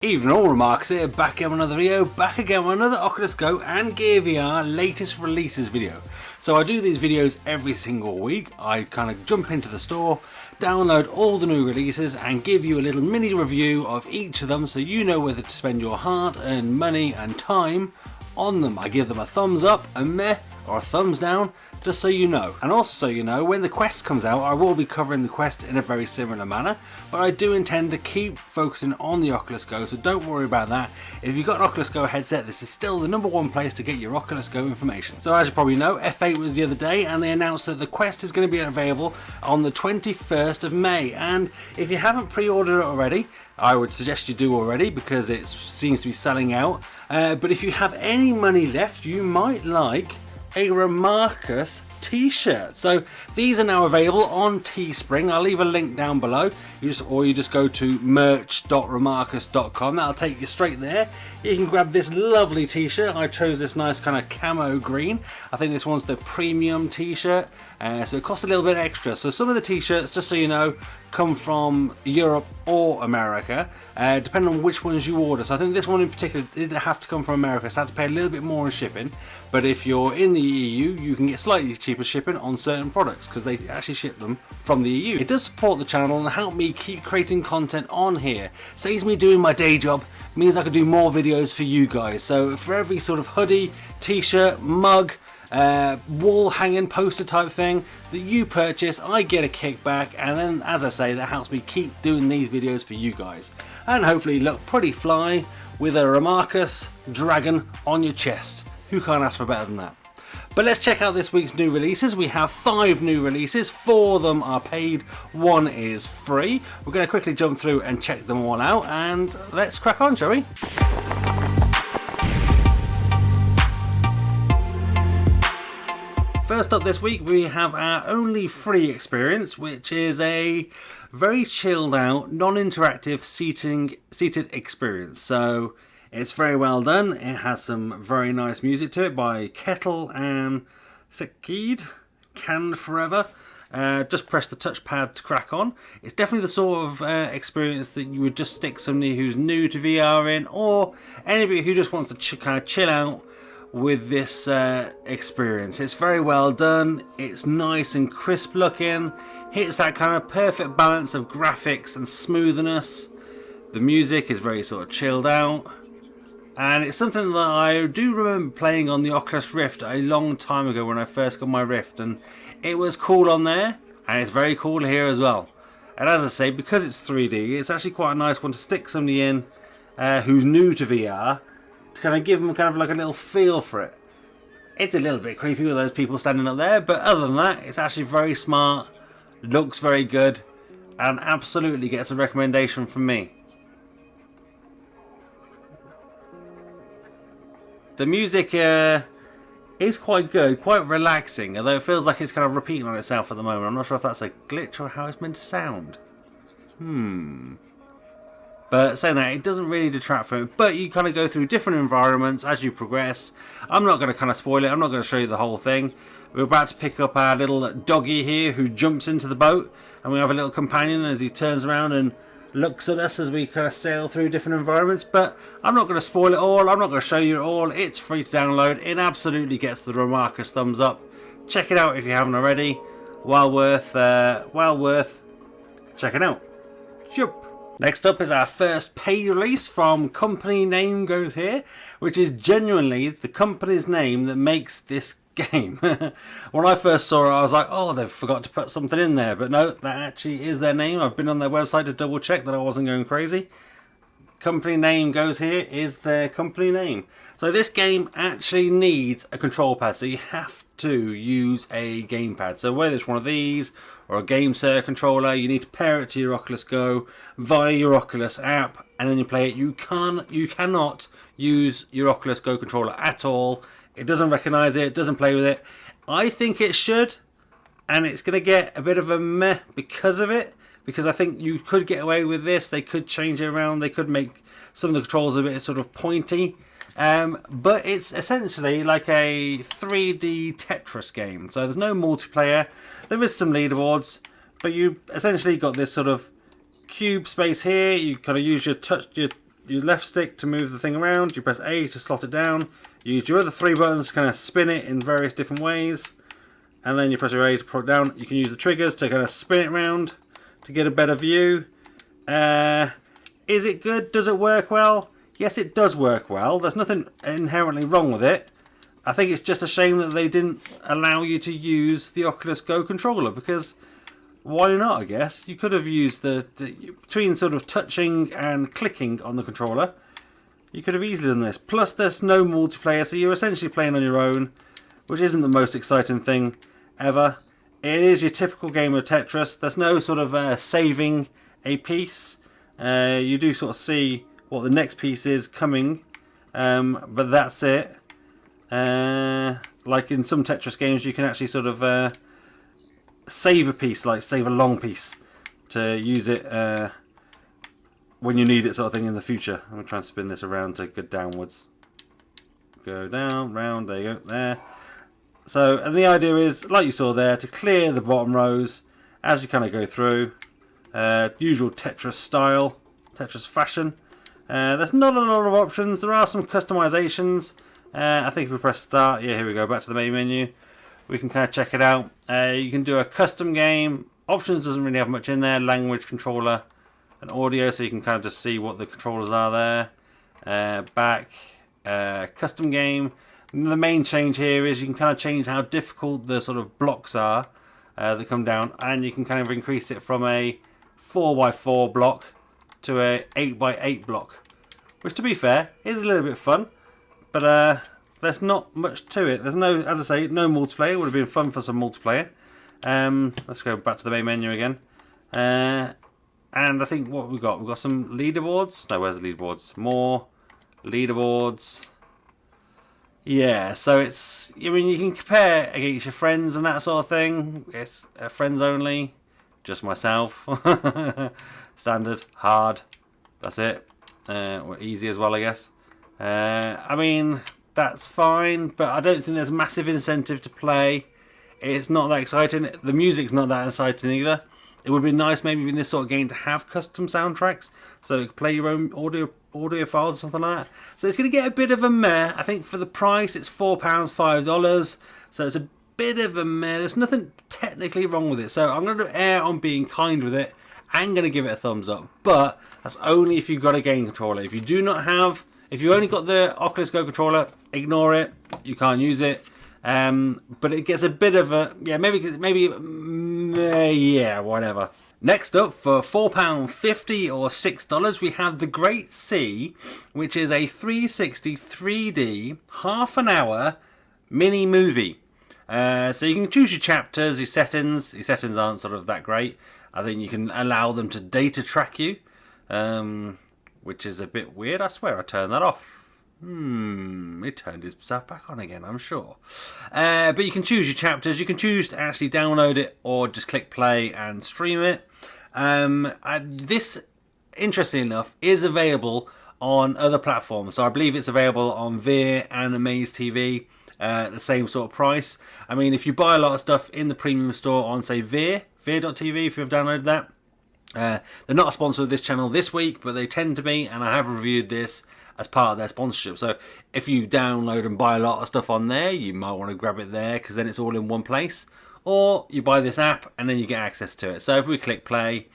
Evening all, Remarks here, back again with another video, back again with another Oculus Go and Gear VR latest releases video. So I do these videos every single week. I kind of jump into the store, download all the new releases and give you a little mini review of each of them so you know whether to spend your hard-earned money and time on them. I give them a thumbs up, a meh, or a thumbs down, just so you know. And also so you know, when the Quest comes out, I will be covering the Quest in a very similar manner, but I do intend to keep focusing on the Oculus Go, so don't worry about that. If you've got an Oculus Go headset, this is still the #1 place to get your Oculus Go information. So as you probably know, F8 was the other day, and they announced that the Quest is going to be available on the 21st of May, and if you haven't pre-ordered it already, I would suggest you do already, because it seems to be selling out. But if you have any money left, you might like a Remarcus t-shirt. So these are now available on Teespring. I'll leave a link down below. You just go to merch.remarcus.com. That'll take you straight there. You can grab this lovely t-shirt. I chose this nice kind of camo green. I think this one's the premium t-shirt, so it costs a little bit extra. So some of the t-shirts, just so you know, come from Europe or America, depending on which ones you order. So I think this one in particular did have to come from America, so I had to pay a little bit more in shipping. But if you're in the EU, you can get slightly cheaper shipping on certain products because they actually ship them from the EU. It does support the channel and help me keep creating content on here. Saves me doing my day job, means I can do more videos for you guys. So for every sort of hoodie, t-shirt, mug, wall hanging poster type thing that you purchase, I get a kickback, and then, as I say, that helps me keep doing these videos for you guys and hopefully look pretty fly with a Remarcus dragon on your chest. Who can't ask for better than that? But let's check out this week's new releases. We have 5 new releases, 4 of them are paid, 1 is free. We're going to quickly jump through and check them all out, and let's crack on, shall we? First up this week, we have our only free experience, which is a very chilled out, non-interactive seated experience. So it's very well done. It has some very nice music to it by Kettle and Sekid, Canned Forever. Just press the touchpad to crack on. It's definitely the sort of experience that you would just stick somebody who's new to VR in, or anybody who just wants to kind of chill out with this experience. It's very well done. It's nice and crisp looking. Hits that kind of perfect balance of graphics and smoothness. The music is very sort of chilled out. And it's something that I do remember playing on the Oculus Rift a long time ago when I first got my Rift, and it was cool on there, and it's very cool here as well. And as I say, because it's 3D, it's actually quite a nice one to stick somebody in who's new to VR, to kind of give them kind of like a little feel for it. It's a little bit creepy with those people standing up there, but other than that, it's actually very smart, looks very good, and absolutely gets a recommendation from me. The music is quite good, quite relaxing, although it feels like it's kind of repeating on itself at the moment. I'm not sure if that's a glitch or how it's meant to sound. But saying that, it doesn't really detract from it, but you kind of go through different environments as you progress. I'm not going to kind of spoil it, I'm not going to show you the whole thing. We're about to pick up our little doggy here who jumps into the boat, and we have a little companion as he turns around and looks at us as we kind of sail through different environments. But I'm not going to spoil it all, I'm not going to show you it all. It's free to download. It absolutely gets the Remarcus thumbs up. Check it out if you haven't already. Well worth checking out. Jump. Next up is our first paid release from Company Name Goes Here, which is genuinely the company's name that makes this game. When I first saw it, I was like, oh, they've forgot to put something in there. But no, that actually is their name. I've been on their website to double check that I wasn't going crazy. Company Name Goes Here is their company name. So this game actually needs a control pad, so you have to use a gamepad. So whether it's one of these or a GameSir controller, you need to pair it to your Oculus Go via your Oculus app, and then you play it. You cannot use your Oculus Go controller at all. It doesn't recognize it, doesn't play with it. I think it should, and it's going to get a bit of a meh because of it, because I think you could get away with this. They could change it around, they could make some of the controls a bit sort of pointy, but it's essentially like a 3D Tetris game. So there's no multiplayer, there is some leaderboards, but you essentially got this sort of cube space here. You kind of use your your left stick to move the thing around, you press A to slot it down, you use your other 3 buttons to kind of spin it in various different ways, and then you press your A to put it down. You can use the triggers to kind of spin it around to get a better view. Is it good? Does it work well? Yes, it does work well. There's nothing inherently wrong with it. I think it's just a shame that they didn't allow you to use the Oculus Go controller, because why not, I guess? You could have used the between sort of touching and clicking on the controller, you could have easily done this. Plus there's no multiplayer, so you're essentially playing on your own, which isn't the most exciting thing ever. It is your typical game of Tetris. There's no sort of saving a piece. You do sort of see what the next piece is coming, but that's it. Like in some Tetris games, you can actually sort of save a piece, like save a long piece to use it when you need it, sort of thing, in the future. I'm going to try and spin this around to go downwards. Go down, round, there you go, there. So, and the idea is, like you saw there, to clear the bottom rows as you kind of go through. Usual Tetris style, Tetris fashion. There's not a lot of options. There are some customizations. I think if we press start, yeah, here we go, back to the main menu. We can kind of check it out. You can do a custom game. Options doesn't really have much in there. Language, controller, and audio, so you can kind of just see what the controllers are there. Back, custom game. The main change here is you can kind of change how difficult the sort of blocks are that come down, and you can kind of increase it from a 4x4 block to a 8x8 block, which, to be fair, is a little bit fun, but there's not much to it. There's no, as I say, no multiplayer. It would have been fun for some multiplayer. Let's go back to the main menu again. And I think what we've got some leaderboards. No, where's the leaderboards? More leaderboards. Yeah, so it's, I mean, you can compare against your friends and that sort of thing. It's friends only. Just myself. Standard, hard. That's it. Or easy as well, I guess. I mean, that's fine, but I don't think there's massive incentive to play. It's not that exciting. The music's not that exciting either. It would be nice maybe in this sort of game to have custom soundtracks, so you can play your own audio files or something like that. So it's going to get a bit of a meh. I think for the price it's £4, $5, so it's a bit of a meh. There's nothing technically wrong with it, so I'm going to err on being kind with it. I'm going to give it a thumbs up, but that's only if you've got a game controller. If you do not have, if you only got the Oculus Go controller, ignore it. You can't use it. But it gets a bit of a, yeah, yeah, whatever. Next up, for £4.50 or $6, we have The Great Sea, which is a 360 3D half an hour mini movie. So you can choose your chapters, your settings. Your settings aren't sort of that great. I think you can allow them to data track you, which is a bit weird. I swear I turned that off. It turned itself back on again, I'm sure. But you can choose your chapters. You can choose to actually download it or just click play and stream it. This, interestingly enough, is available on other platforms. So I believe it's available on Veer and Amaze TV at the same sort of price. I mean, if you buy a lot of stuff in the premium store on, say, Veer.tv, if you've downloaded that. They're not a sponsor of this channel this week, but they tend to be, and I have reviewed this as part of their sponsorship. So if you download and buy a lot of stuff on there, you might want to grab it there because then it's all in one place. Or you buy this app and then you get access to it. So if we click play,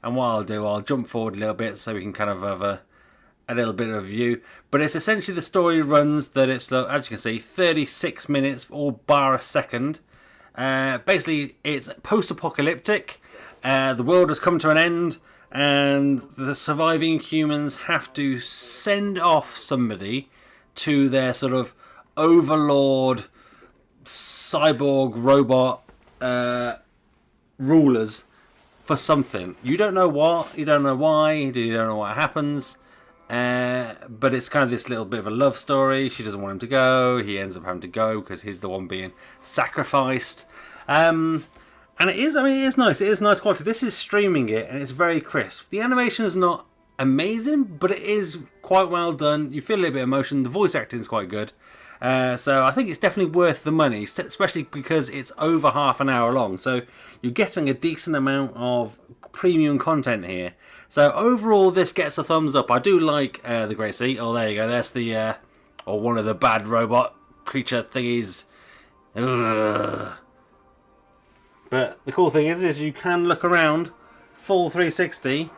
and what I'll do, I'll jump forward a little bit so we can kind of have a little bit of a view. But it's essentially the story runs that it's, as you can see, 36 minutes or bar a second. Basically, it's post-apocalyptic. The world has come to an end, and the surviving humans have to send off somebody to their sort of overlord, cyborg, robot rulers for something. You don't know what, you don't know why, you don't know what happens, but it's kind of this little bit of a love story. She doesn't want him to go, he ends up having to go because he's the one being sacrificed. And it is, I mean, it is nice. It is nice quality. This is streaming it, and it's very crisp. The animation is not amazing, but it is quite well done. You feel a little bit of emotion. The voice acting is quite good. So I think it's definitely worth the money, especially because it's over half an hour long. So you're getting a decent amount of premium content here. So overall, this gets a thumbs up. I do like the Great Sea. Oh, there you go. There's the or one of the bad robot creature thingies. Ugh. But the cool thing is you can look around full 360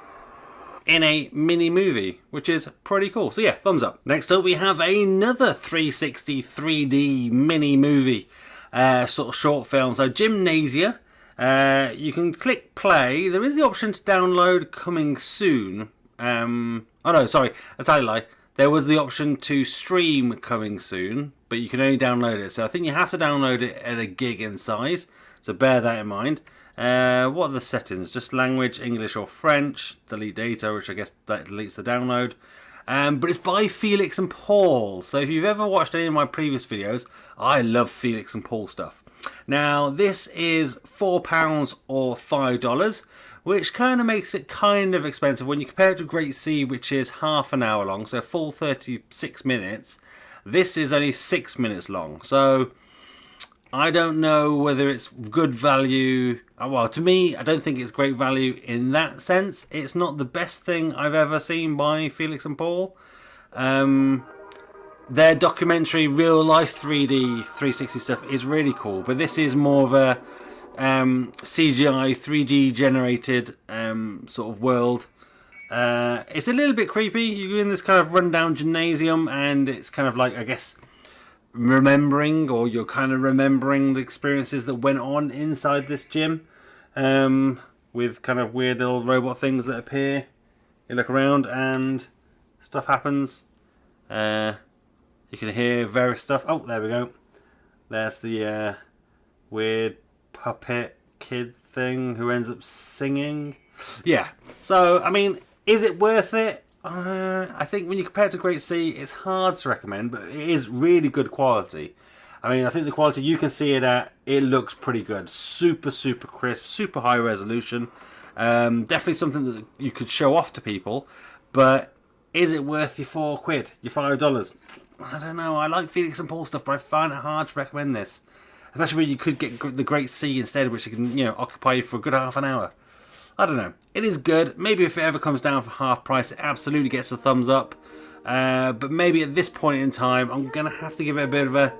in a mini movie, which is pretty cool. So yeah, thumbs up. Next up, we have another 360 3D mini movie, sort of short film. So Gymnasia. You can click play. There is the option to download coming soon. Oh no, sorry, that's a lie. There was the option to stream coming soon, but you can only download it. So I think you have to download it at a gig in size. So bear that in mind. What are the settings? Just language, English or French. Delete data, which I guess that deletes the download. But it's by Felix and Paul. So if you've ever watched any of my previous videos, I love Felix and Paul stuff. Now this is £4 or $5, which kind of makes it kind of expensive when you compare it to Great Sea, which is half an hour long, so full 36 minutes. This is only 6 minutes long, so I don't know whether it's good value. Well, to me, I don't think it's great value in that sense. It's not the best thing I've ever seen by Felix and Paul. Their documentary, real life 3D 360 stuff is really cool, but this is more of a CGI 3D generated sort of world. It's a little bit creepy. You're in this kind of rundown gymnasium, and it's kind of like, I guess, remembering, or you're kind of remembering the experiences that went on inside this gym, with kind of weird little robot things that appear. You look around and stuff happens. You can hear various stuff. Oh, there we go. There's the weird puppet kid thing who ends up singing. Yeah. So, I mean, is it worth it? I think when you compare it to Great Sea, it's hard to recommend, but it is really good quality. I mean, I think the quality you can see it at, it looks pretty good. Super, super crisp, super high resolution. Definitely something that you could show off to people, but is it worth your £4, your $5? I don't know. I like Felix and Paul stuff, but I find it hard to recommend this. Especially when you could get the Great Sea instead, which you can, occupy you for a good half an hour. I don't know. It is good. Maybe if it ever comes down for half price, it absolutely gets a thumbs up. But maybe at this point in time, I'm going to have to give it a bit of a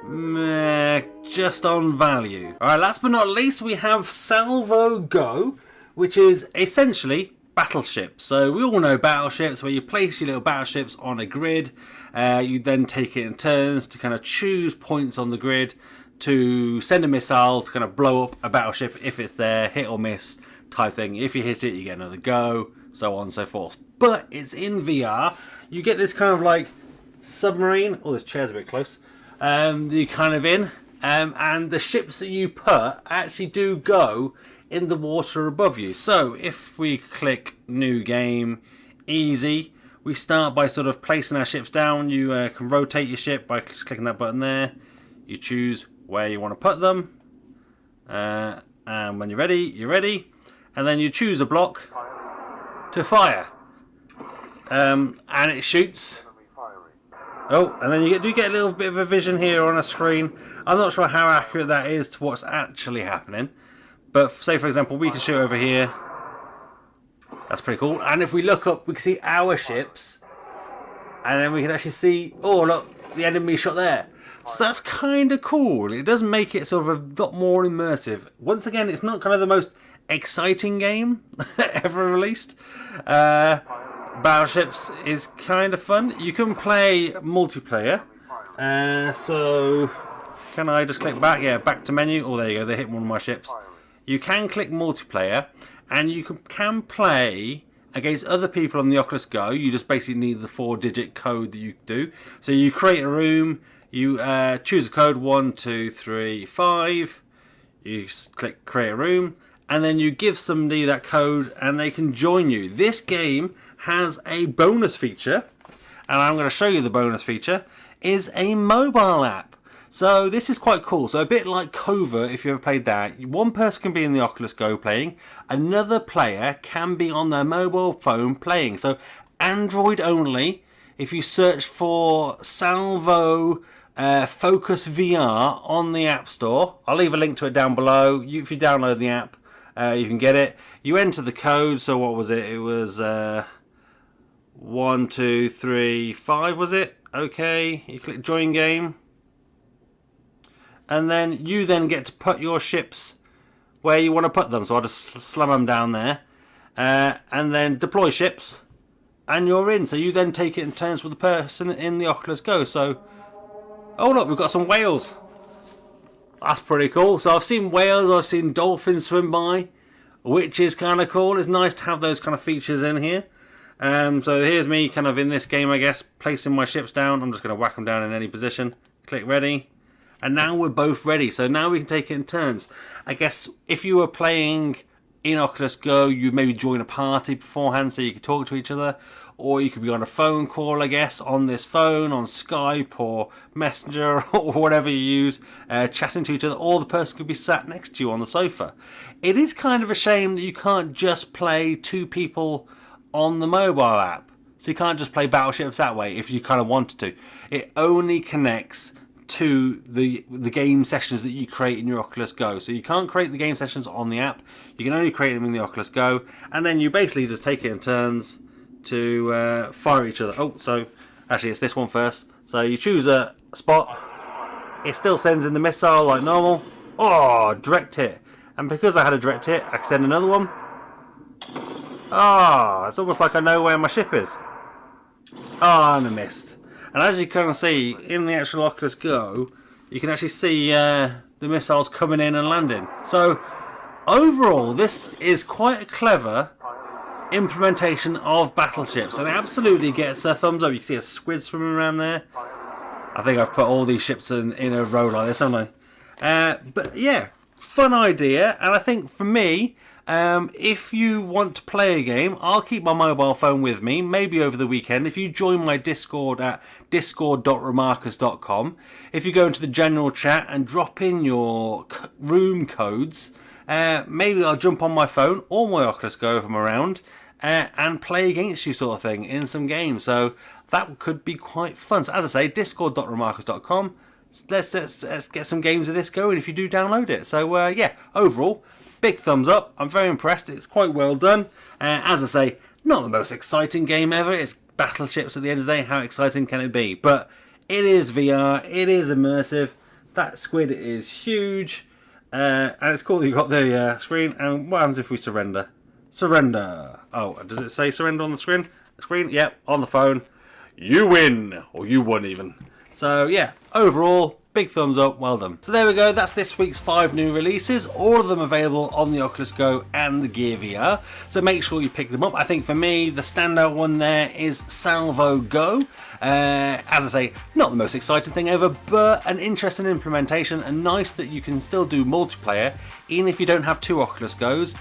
meh, just on value. Alright, last but not least, we have SalvoGO, which is essentially battleships. So we all know battleships, where you place your little battleships on a grid. You then take it in turns to kind of choose points on the grid to send a missile to kind of blow up a battleship if it's there, hit or miss type thing. If you hit it, you get another go, so on and so forth. But it's in VR. You get this kind of like submarine. Oh, this chair's a bit close. You're kind of in, and the ships that you put actually do go in the water above you. So if we click new game, easy, we start by sort of placing our ships down. You can rotate your ship by clicking that button there. You choose where you want to put them, and when you're ready, and then you choose a block to fire, and it shoots. Oh, and then you do get a little bit of a vision here on a screen. I'm not sure how accurate that is to what's actually happening, but say for example we can shoot over here. That's pretty cool. And if we look up, we can see our ships, and then we can actually see, oh look, the enemy shot there. So that's kind of cool. It does make it sort of a lot more immersive. Once again, it's not kind of the most exciting game ever released. Battleships is kind of fun. You can play multiplayer. So can I just click back? Yeah, back to menu. Oh, there you go. They hit one of my ships. You can click multiplayer, and you can play against other people on the Oculus Go. You just basically need the 4-digit code that you do. So you create a room. You choose a code 1, 2, 3, 5. You click create a room, and then you give somebody that code, and they can join you. This game has a bonus feature, and I'm going to show you the bonus feature, is a mobile app. So this is quite cool. So a bit like Covert, if you ever played that, one person can be in the Oculus Go playing, another player can be on their mobile phone playing. So Android only. If you search for Salvo Focus VR on the App Store, I'll leave a link to it down below. If you download the app, you can get it. You enter the code. So what was it? It was 1, 2, 3, 5. Was it? Okay. You click join game, and then you get to put your ships where you want to put them. So I'll just slam them down there, and then deploy ships, and you're in. So you then take it in turns with the person in the Oculus Go. So, oh look, we've got some whales. That's pretty cool. So I've seen whales, I've seen dolphins swim by, which is kind of cool. It's nice to have those kind of features in here. So here's me kind of in this game, I guess, placing my ships down. I'm just going to whack them down in any position. Click ready. And now we're both ready. So now we can take it in turns. I guess if you were playing in Oculus Go, you'd maybe join a party beforehand so you could talk to each other. Or you could be on a phone call, I guess, on this phone, on Skype or Messenger or whatever you use, chatting to each other. Or the person could be sat next to you on the sofa. It is kind of a shame that you can't just play two people on the mobile app. So you can't just play battleships that way if you kind of wanted to. It only connects to the game sessions that you create in your Oculus Go. So you can't create the game sessions on the app. You can only create them in the Oculus Go. And then you basically just take it in turns to fire each other. Oh, so actually it's this one first. So you choose a spot. It still sends in the missile like normal. Oh, direct hit. And because I had a direct hit, I can send another one. Ah, it's almost like I know where my ship is. Ah, and I missed. And as you can see in the actual Oculus Go, you can actually see the missiles coming in and landing. So overall, this is quite a clever implementation of battleships, and it absolutely gets a thumbs up. You can see a squid swimming around there. I think I've put all these ships in a row like this, haven't I? But yeah, fun idea. And I think for me, if you want to play a game, I'll keep my mobile phone with me, maybe over the weekend. If you join my Discord at discord.remarcus.com, if you go into the general chat and drop in your room codes, maybe I'll jump on my phone or my Oculus Go if I'm around, and play against you sort of thing in some games. So that could be quite fun. So as I say, discord.remarcus.com. Let's get some games of this going if you do download it. So yeah, overall, big thumbs up. I'm very impressed. It's quite well done. As I say, not the most exciting game ever. It's battleships at the end of the day. How exciting can it be? But it is VR. It is immersive. That squid is huge. And it's cool that you've got the screen. And what happens if we surrender? Surrender. Oh, does it say surrender on the screen? Yep, on the phone. You win. Or you won even. So yeah, overall, big thumbs up, well done. So there we go, that's this week's 5 new releases, all of them available on the Oculus Go and the Gear VR. So make sure you pick them up. I think for me, the standout one there is SalvoGO. As I say, not the most exciting thing ever, but an interesting implementation, and nice that you can still do multiplayer, even if you don't have 2 Oculus Go's.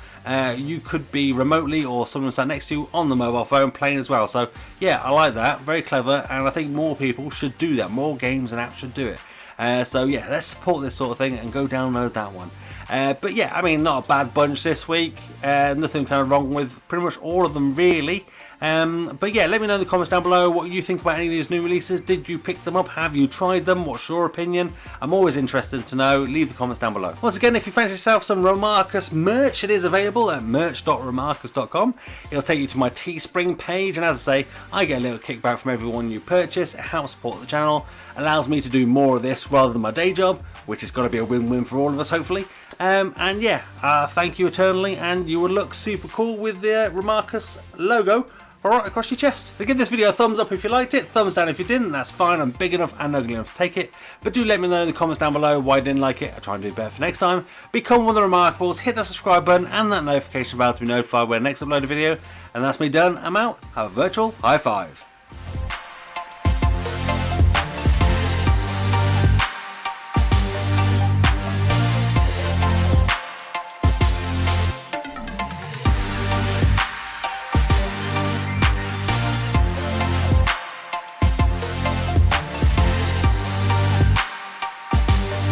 You could be remotely or someone sat next to you on the mobile phone playing as well. So yeah, I like that, very clever, and I think more people should do that. More games and apps should do it. So yeah, let's support this sort of thing and go download that one. But yeah, I mean, not a bad bunch this week. Nothing kind of wrong with pretty much all of them really. But yeah, let me know in the comments down below what you think about any of these new releases. Did you pick them up? Have you tried them? What's your opinion? I'm always interested to know. Leave the comments down below. Once again, if you fancy yourself some Remarcus merch, it is available at merch.remarcus.com. It'll take you to my Teespring page, and as I say, I get a little kickback from everyone you purchase. It helps support the channel, allows me to do more of this rather than my day job, which has got to be a win-win for all of us, hopefully. And yeah, thank you eternally, and you would look super cool with the Remarcus logo right across your chest. So give this video a thumbs up if you liked it, thumbs down if you didn't, that's fine. I'm big enough and ugly enough to take it. But do let me know in the comments down below why you didn't like it. I'll try and do better for next time. Become one of the Remarkables, hit that subscribe button and that notification bell to be notified when I next upload a video. And that's me done, I'm out. Have a virtual high five.